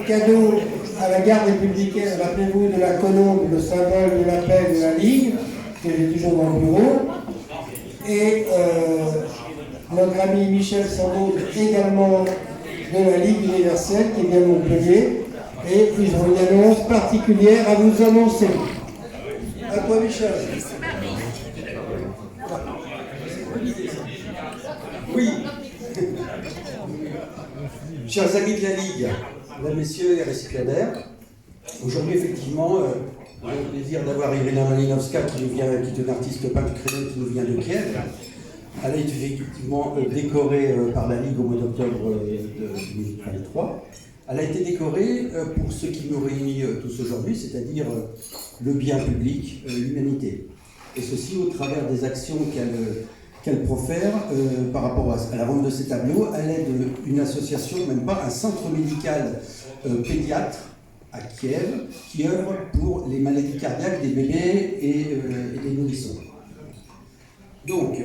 Cadeau à la garde républicaine, rappelez-vous de la colombe, le symbole de la paix de la Ligue, que j'ai toujours dans le bureau. Et notre ami Michel Sando, également de la Ligue universelle, qui vient de Montpellier. Et ils ont une annonce particulière à vous annoncer. À toi, Michel. Oui. Chers amis de la Ligue, mesdames, messieurs les récipiendaires, aujourd'hui, effectivement, on a le plaisir d'avoir Irina Malinovska, qui est une artiste peintre ukrainienne qui nous vient de Kiev. Elle a été effectivement décorée par la Ligue au mois d'octobre 2023. Elle a été décorée pour ce qui nous réunit tous aujourd'hui, c'est-à-dire le bien public, l'humanité. Et ceci au travers des actions qu'elle profère par rapport à la vente de ces tableaux. Elle aide une association, même pas un centre médical pédiatre à Kiev, qui œuvre pour les maladies cardiaques des bébés et des nourrissons. Donc,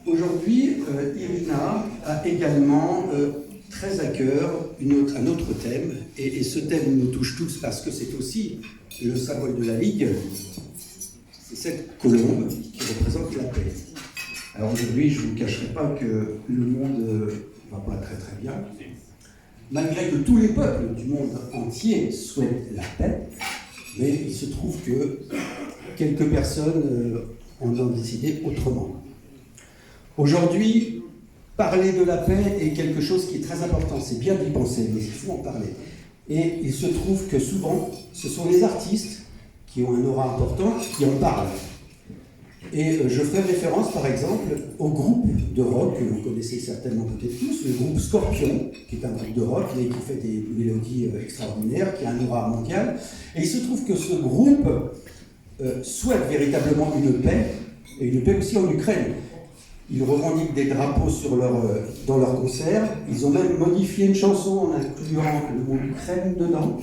aujourd'hui, Irina a également très à cœur un autre thème, et ce thème nous touche tous parce que c'est aussi le symbole de la Ligue, c'est cette colombe qui représente la paix. Alors aujourd'hui, je ne vous cacherai pas que le monde ne va pas très très bien, malgré que tous les peuples du monde entier souhaitent la paix, mais il se trouve que quelques personnes en ont décidé autrement. Aujourd'hui, parler de la paix est quelque chose qui est très important, c'est bien d'y penser, mais il faut en parler. Et il se trouve que souvent, ce sont les artistes qui ont un aura important qui en parlent. Et je fais référence par exemple au groupe de rock que vous connaissez certainement peut-être tous, le groupe Scorpion, qui est un groupe de rock et qui fait des mélodies extraordinaires, qui a un aura mondial. Et il se trouve que ce groupe souhaite véritablement une paix, et une paix aussi en Ukraine. Ils revendiquent des drapeaux dans leurs concerts. Ils ont même modifié une chanson en incluant le mot Ukraine dedans.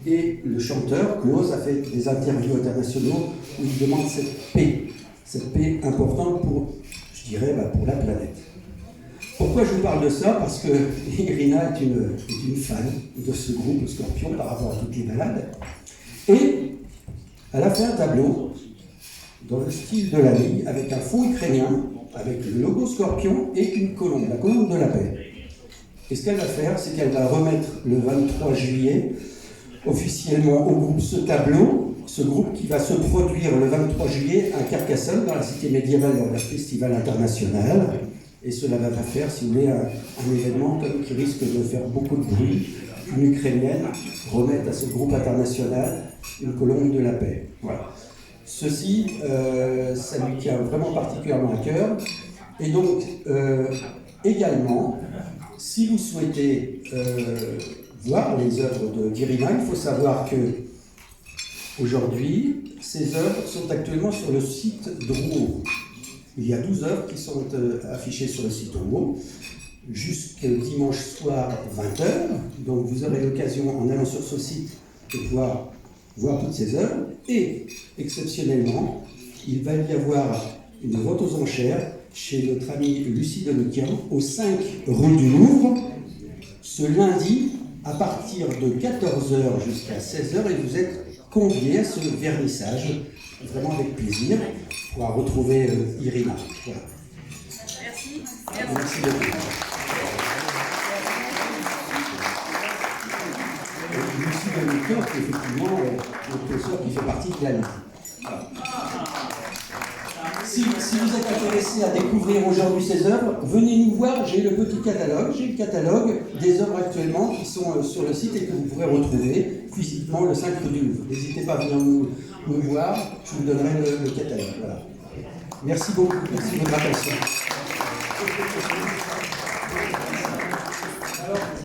Et le chanteur, Klaus, a fait des interviews internationaux où il demande cette paix importante pour, je dirais, pour la planète. Pourquoi je vous parle de ça? Parce que Irina est une fan de ce groupe Scorpion par rapport à toutes les balades. Et elle a fait un tableau dans le style de la Ligue, avec un fond ukrainien, avec le logo Scorpion et une colombe, la colombe de la paix. Et ce qu'elle va faire, c'est qu'elle va remettre le 23 juillet officiellement au groupe ce tableau, ce groupe qui va se produire le 23 juillet à Carcassonne, dans la cité médiévale, dans le festival international. Et cela va faire, si vous voulez, un événement qui risque de faire beaucoup de bruit. Une Ukrainienne remette à ce groupe international une colombe de la paix. Voilà. Ceci, ça lui tient vraiment particulièrement à cœur. Et donc, également, si vous souhaitez voir les œuvres d'Irina, il faut savoir que aujourd'hui, ces œuvres sont actuellement sur le site Drouot. Il y a 12 œuvres qui sont affichées sur le site Drouot jusqu'au dimanche soir 20h. Donc vous aurez l'occasion, en allant sur ce site, de pouvoir voir toutes ces œuvres. Et, exceptionnellement, il va y avoir une vente aux enchères chez notre amie Lucie Demequian, au 5 rue du Louvre, ce lundi, à partir de 14h jusqu'à 16h, et vous êtes conviés à ce vernissage, vraiment avec plaisir, pour retrouver Irina. Voilà. Merci. Merci beaucoup. Lucie Demequian, qui est effectivement notre sœur qui fait partie de la Ligue. Voilà. Si vous êtes intéressé à découvrir aujourd'hui ces œuvres, venez nous voir, j'ai le petit catalogue, j'ai le catalogue des œuvres actuellement qui sont sur le site et que vous pourrez retrouver physiquement le 5 rue du Louvre. N'hésitez pas à venir nous voir, je vous donnerai le catalogue. Voilà. Merci beaucoup, merci de votre attention.